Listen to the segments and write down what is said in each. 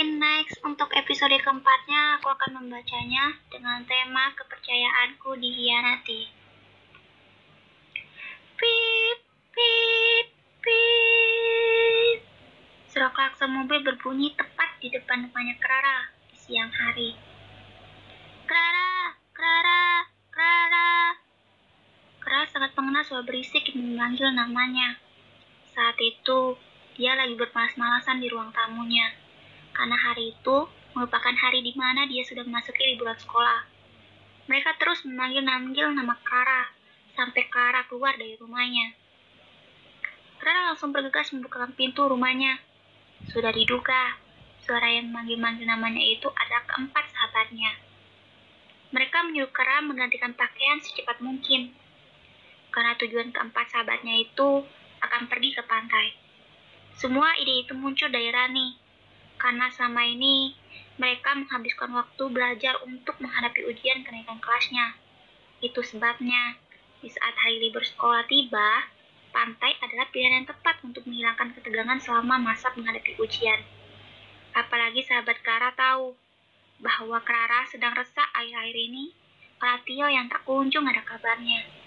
Next untuk episode keempatnya aku akan membacanya dengan tema kepercayaanku dihianati. Pip, pip, pip. Suara klakson mobil berbunyi tepat di depan rumahnya Clara di siang hari. Clara, Clara, Clara. Clara sangat mengenal suara berisik yang memanggil namanya. Saat itu, dia lagi bermalas-malasan di ruang tamunya. Karena hari itu merupakan hari di mana dia sudah memasuki liburan sekolah. Mereka terus memanggil-manggil nama Clara, sampai Clara keluar dari rumahnya. Clara langsung bergegas membukakan pintu rumahnya. Sudah diduga, suara yang memanggil-manggil namanya itu adalah keempat sahabatnya. Mereka menyuruh Clara menggantikan pakaian secepat mungkin, karena tujuan keempat sahabatnya itu akan pergi ke pantai. Semua ide itu muncul dari Rani, karena selama ini mereka menghabiskan waktu belajar untuk menghadapi ujian kenaikan kelasnya. Itu sebabnya, di saat hari libur sekolah tiba, pantai adalah pilihan yang tepat untuk menghilangkan ketegangan selama masa menghadapi ujian. Apalagi sahabat Clara tahu bahwa Clara sedang resah akhir-akhir ini karena Tio yang tak kunjung ada kabarnya.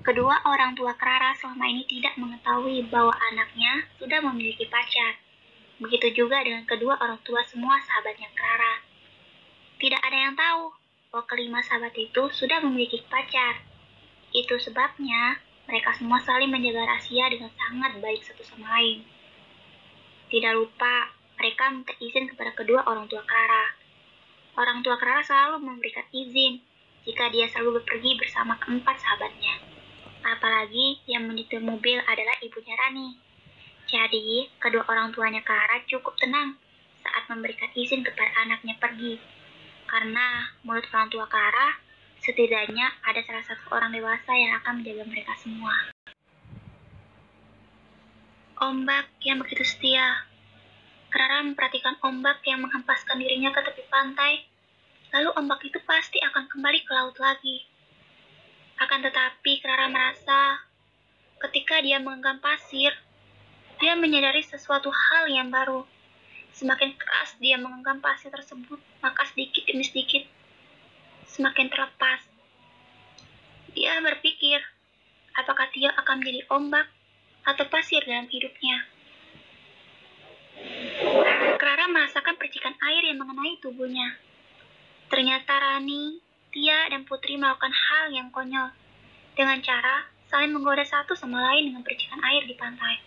Kedua orang tua Clara selama ini tidak mengetahui bahwa anaknya sudah memiliki pacar. Begitu juga dengan kedua orang tua semua sahabatnya Clara. Tidak ada yang tahu bahwa kelima sahabat itu sudah memiliki pacar. Itu sebabnya mereka semua saling menjaga rahasia dengan sangat baik satu sama lain. Tidak lupa, mereka minta izin kepada kedua orang tua Clara. Orang tua Clara selalu memberikan izin jika dia selalu pergi bersama keempat sahabatnya. Apalagi yang menyetir mobil adalah ibunya Rani. Jadi, kedua orang tuanya Clara cukup tenang saat memberikan izin kepada anaknya pergi. Karena menurut orang tua Clara, setidaknya ada salah satu orang dewasa yang akan menjaga mereka semua. Ombak yang begitu setia. Clara memperhatikan ombak yang menghempaskan dirinya ke tepi pantai. Lalu ombak itu pasti akan kembali ke laut lagi. Akan tetapi, Clara merasa ketika dia menggenggam pasir, dia menyadari sesuatu hal yang baru. Semakin keras dia menggenggam pasir tersebut, maka sedikit demi sedikit semakin terlepas. Dia berpikir, apakah dia akan menjadi ombak atau pasir dalam hidupnya? Clara merasakan percikan air yang mengenai tubuhnya. Ternyata Rani, Tia, dan Putri melakukan hal yang konyol dengan cara saling menggoda satu sama lain dengan percikan air di pantai.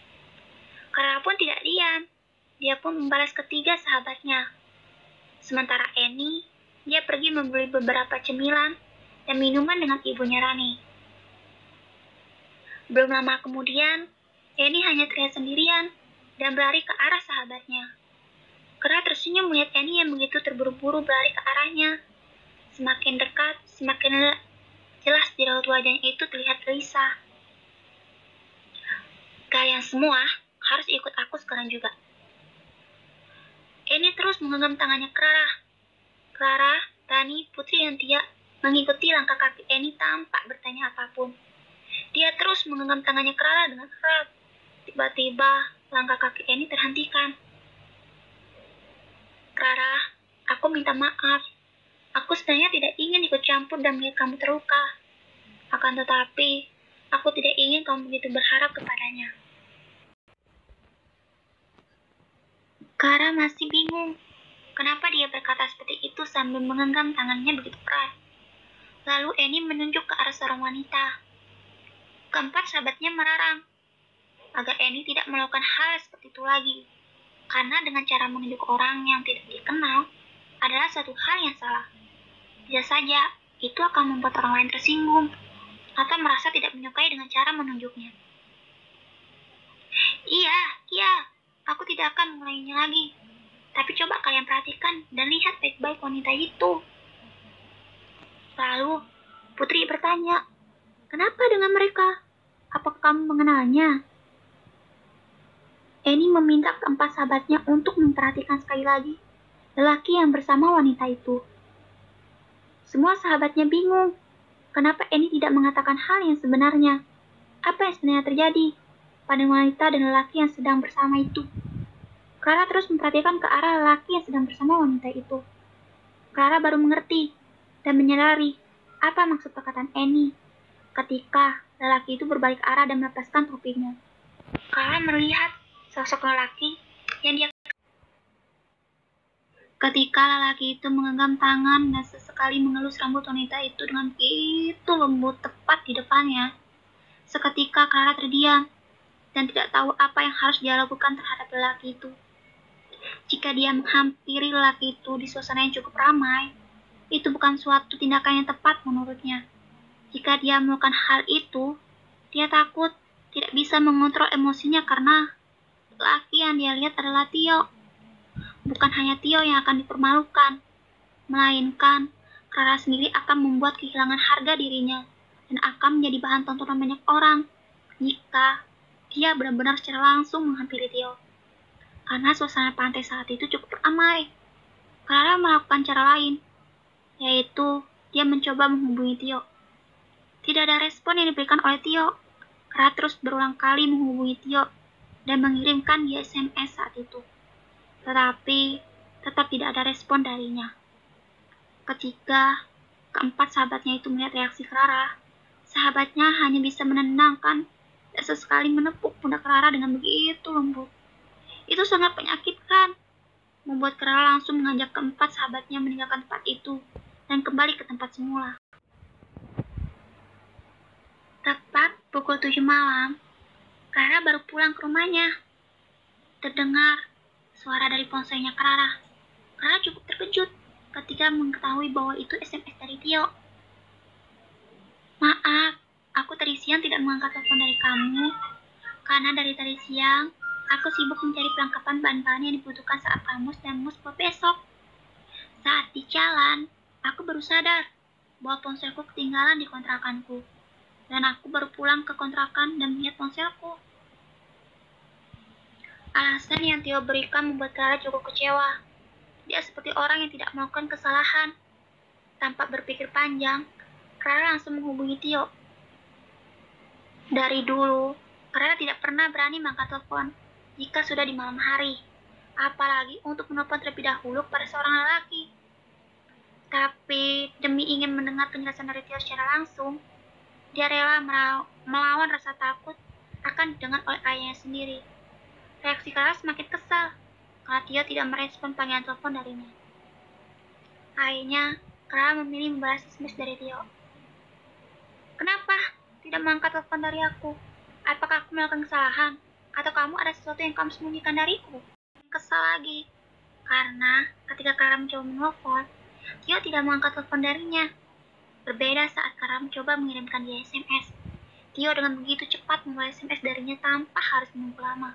Clara pun tidak diam, dia pun membalas ketiga sahabatnya. Sementara Annie, dia pergi membeli beberapa cemilan dan minuman dengan ibunya Rani. Belum lama kemudian, Annie hanya terlihat sendirian dan berlari ke arah sahabatnya. Clara tersenyum melihat Annie yang begitu terburu-buru berlari ke arahnya. Semakin dekat, semakin jelas di raut wajahnya itu terlihat gelisah. Kalian semua harus ikut aku sekarang juga. Annie terus menggenggam tangannya Clara. Clara, Rani, Putri, dan Tia mengikuti langkah kaki Annie tanpa bertanya apapun. Dia terus menggenggam tangannya Clara dengan erat. Tiba-tiba, langkah kaki Annie terhentikan. Clara, aku minta maaf. Aku sebenarnya tidak ingin ikut campur dan melihat kamu terluka. Akan tetapi, aku tidak ingin kamu begitu berharap kepadanya. Clara masih bingung. Kenapa dia berkata seperti itu sambil menggenggam tangannya begitu erat. Lalu Annie menunjuk ke arah seorang wanita. Keempat sahabatnya merarang agar Annie tidak melakukan hal seperti itu lagi. Karena dengan cara menunjuk orang yang tidak dikenal adalah suatu hal yang salah. Bisa saja, itu akan membuat orang lain tersinggung atau merasa tidak menyukai dengan cara menunjuknya. Iya, aku tidak akan mengulanginya lagi. Tapi coba kalian perhatikan dan lihat baik-baik wanita itu. Lalu, Putri bertanya, kenapa dengan mereka? Apakah kamu mengenalnya? Annie meminta keempat sahabatnya untuk memperhatikan sekali lagi lelaki yang bersama wanita itu. Semua sahabatnya bingung. Kenapa Annie tidak mengatakan hal yang sebenarnya? Apa yang sebenarnya terjadi? pada wanita dan lelaki yang sedang bersama itu. Clara terus memperhatikan ke arah lelaki yang sedang bersama wanita itu. Clara baru mengerti dan menyadari apa maksud perkataan Annie ketika lelaki itu berbalik arah dan melepaskan topinya. Clara melihat sosok lelaki yang dia ketika lelaki itu menggenggam tangan dan sesekali mengelus rambut wanita itu dengan begitu lembut tepat di depannya. Seketika Clara terdiam dan tidak tahu apa yang harus dia lakukan terhadap lelaki itu. Jika dia menghampiri lelaki itu di suasana yang cukup ramai, itu bukan suatu tindakan yang tepat menurutnya. Jika dia melakukan hal itu, dia takut tidak bisa mengontrol emosinya karena lelaki yang dia lihat adalah Tio. Bukan hanya Tio yang akan dipermalukan, melainkan Clara sendiri akan membuat kehilangan harga dirinya dan akan menjadi bahan tontonan banyak orang jika dia benar-benar secara langsung menghampiri Tio. Karena suasana pantai saat itu cukup ramai, Clara melakukan cara lain, yaitu dia mencoba menghubungi Tio. Tidak ada respon yang diberikan oleh Tio. Clara terus berulang kali menghubungi Tio dan mengirimkan dia SMS saat itu. Tetapi tetap tidak ada respon darinya. Ketika keempat sahabatnya itu melihat reaksi Clara, sahabatnya hanya bisa menenangkan dan sesekali menepuk pundak Clara dengan begitu lembut. Itu sangat menyakitkan, membuat Clara langsung mengajak keempat sahabatnya meninggalkan tempat itu dan kembali ke tempat semula. Tepat pukul 7 malam, Clara baru pulang ke rumahnya. Terdengar suara dari ponselnya Clara. Clara cukup terkejut ketika mengetahui bahwa itu SMS dari Tio. Maaf, aku tadi siang tidak mengangkat telepon dari kamu, karena dari tadi siang, aku sibuk mencari perlengkapan bahan-bahan yang dibutuhkan saat kamus dan mus buat besok. Saat di jalan, aku baru sadar bahwa ponselku ketinggalan di kontrakanku. Dan aku baru pulang ke kontrakan dan melihat ponselku. Alasan yang Tio berikan membuat Clara cukup kecewa. Dia seperti orang yang tidak melakukan kesalahan. Tanpa berpikir panjang, Clara langsung menghubungi Tio. Dari dulu, Clara tidak pernah berani mengangkat telepon jika sudah di malam hari, apalagi untuk menelpon terlebih dahulu pada seorang lelaki. Tapi demi ingin mendengar penjelasan dari Tio secara langsung, dia rela melawan rasa takut akan didengar oleh ayahnya sendiri. Reaksi Clara semakin kesal karena Tio tidak merespon panggilan telepon darinya. Akhirnya, Clara memilih membalas SMS dari Tio. Kenapa tidak mengangkat telepon dari aku? Apakah aku melakukan kesalahan? Atau kamu ada sesuatu yang kamu sembunyikan dariku? Kesal lagi, karena ketika Clara mencoba menelpon, Tio tidak mengangkat telepon darinya. Berbeda saat Clara mencoba mengirimkan dia SMS. Tio dengan begitu cepat membalas SMS darinya tanpa harus menunggu lama.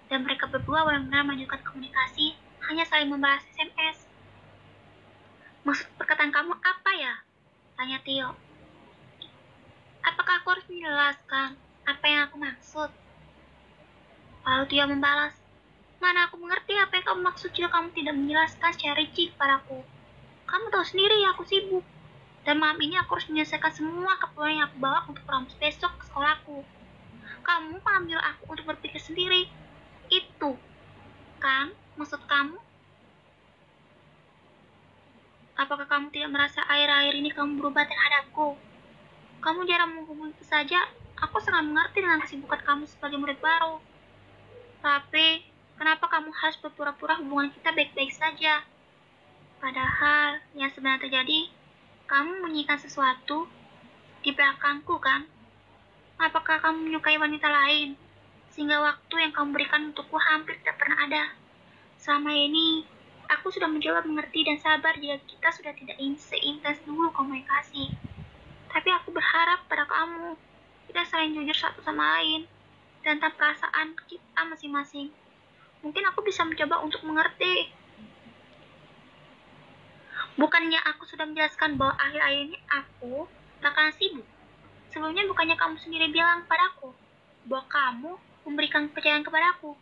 Dan mereka berdua benar-benar melanjutkan komunikasi, hanya saling membalas SMS. Maksud perkataan kamu apa ya? Tanya Tio. Apakah aku harus menjelaskan apa yang aku maksud? Lalu Tio membalas, mana aku mengerti apa yang kamu maksud jika kamu tidak menjelaskan secara rinci kepadaku. Kamu tahu sendiri aku sibuk. Dan malam ini aku harus menyelesaikan semua keperluan yang aku bawa untuk ramus besok ke sekolahku. Kamu mengambil aku untuk berpikir sendiri. Itu kan maksud kamu? Apakah kamu tidak merasa akhir-akhir ini kamu berubah terhadapku? Kamu jarang menghubungiku saja. Aku sangat mengerti dengan kesibukan kamu sebagai murid baru. Tapi, kenapa kamu harus berpura-pura hubungan kita baik-baik saja? Padahal, yang sebenarnya terjadi, kamu menyimpan sesuatu di belakangku, kan? Apakah kamu menyukai wanita lain? Sehingga waktu yang kamu berikan untukku hampir tidak pernah ada. Selama ini, aku sudah mencoba mengerti dan sabar jika kita sudah tidak seintens dulu komunikasi. Tapi aku berharap pada kamu, kita saling jujur satu sama lain, tentang perasaan kita masing-masing. Mungkin aku bisa mencoba untuk mengerti. Bukannya aku sudah menjelaskan bahwa akhir-akhir ini aku bakalan sibuk. Sebelumnya bukannya kamu sendiri bilang padaku bahwa kamu memberikan kepercayaan kepadaku.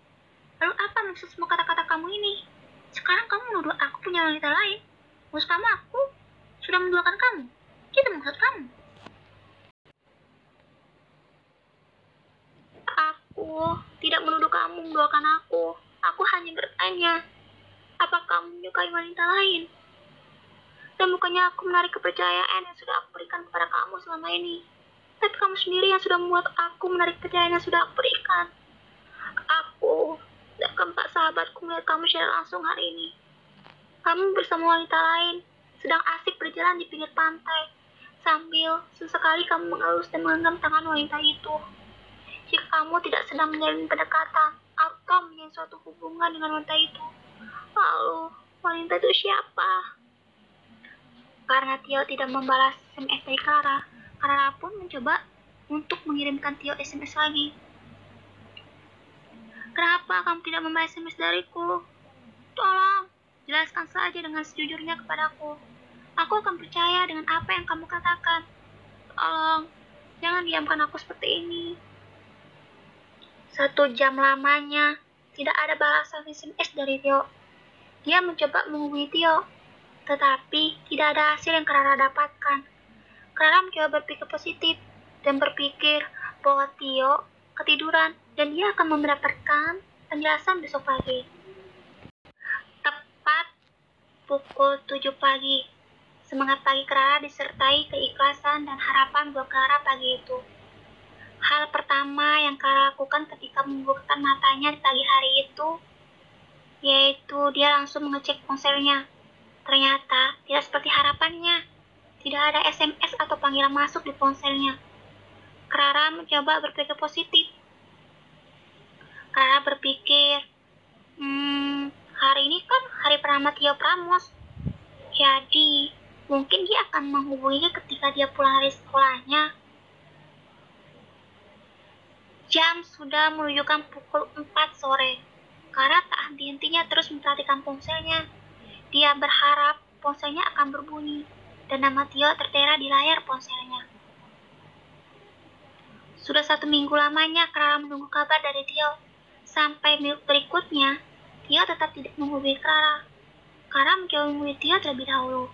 Lalu apa maksud semua kata-kata kamu ini? Sekarang kamu menuduh aku punya wanita lain. Maksud kamu aku sudah menduakan kamu? Itu maksud kamu? Aku Aku tidak menuduh kamu menduakan aku. Aku hanya bertanya, apa kamu menyukai wanita lain? Dan bukannya aku menarik kepercayaan yang sudah aku berikan kepada kamu selama ini. Tapi kamu sendiri yang sudah membuat aku menarik kepercayaan yang sudah aku berikan. Aku dan keempat sahabatku melihat kamu secara langsung hari ini. Kamu bersama wanita lain, sedang asik berjalan di pinggir pantai, sambil sesekali kamu mengelus dan menggenggam tangan wanita itu. Jika kamu tidak sedang menjalin pendekatan atau menjalin suatu hubungan dengan wanita itu, lalu wanita itu siapa? Karena Tio tidak membalas SMS dari Clara, Clara pun mencoba untuk mengirimkan Tio SMS lagi. Kenapa kamu tidak membalas SMS dariku? Tolong, jelaskan saja dengan sejujurnya kepadaku. Aku akan percaya dengan apa yang kamu katakan. Tolong, jangan diamkan aku seperti ini. 1 jam lamanya, tidak ada balasan SMS dari Tio. Dia mencoba menghubungi Tio, tetapi tidak ada hasil yang Clara dapatkan. Clara mencoba berpikir positif dan berpikir bahwa Tio ketiduran dan dia akan mendapatkan penjelasan besok pagi. Tepat pukul 7 pagi, semangat pagi Clara disertai keikhlasan dan harapan buat Clara pagi itu. Hal pertama yang Clara lakukan ketika membukakan matanya di pagi hari itu, yaitu dia langsung mengecek ponselnya. Ternyata tidak seperti harapannya. Tidak ada SMS atau panggilan masuk di ponselnya. Clara mencoba berpikir positif. Clara berpikir, hari ini kan hari pertama Tio Pramos. Jadi, mungkin dia akan menghubunginya ketika dia pulang dari sekolahnya. Jam sudah menunjukkan pukul 4 sore. Clara tak henti-hentinya terus memperhatikan ponselnya. Dia berharap ponselnya akan berbunyi, dan nama Tio tertera di layar ponselnya. Sudah 1 minggu lamanya Clara menunggu kabar dari Tio. Sampai minggu berikutnya, Tio tetap tidak menghubungi Clara. Clara mencoba menghubungi Tio terlebih dahulu.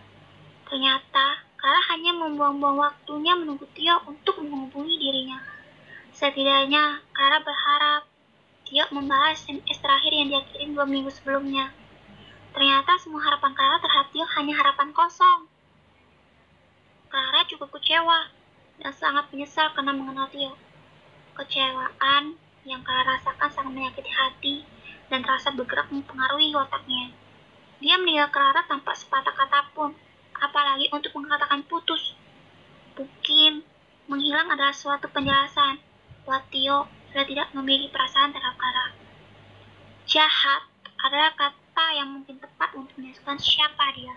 Ternyata, Clara hanya membuang-buang waktunya menunggu Tio untuk menghubungi dirinya. Setidaknya, Clara berharap Tio membalas SMS terakhir yang dia kirim 2 minggu sebelumnya. Ternyata semua harapan Clara terhadap Tio hanya harapan kosong. Clara cukup kecewa dan sangat menyesal karena mengenal Tio. Kecewaan yang Clara rasakan sangat menyakiti hati dan terasa bergerak mempengaruhi otaknya. Dia meninggal Clara tanpa sepatah kata pun, apalagi untuk mengatakan putus. Mungkin menghilang adalah suatu penjelasan bahwa Tio sudah tidak memiliki perasaan terhadap Clara. Jahat adalah kata yang mungkin tepat untuk menjelaskan siapa dia.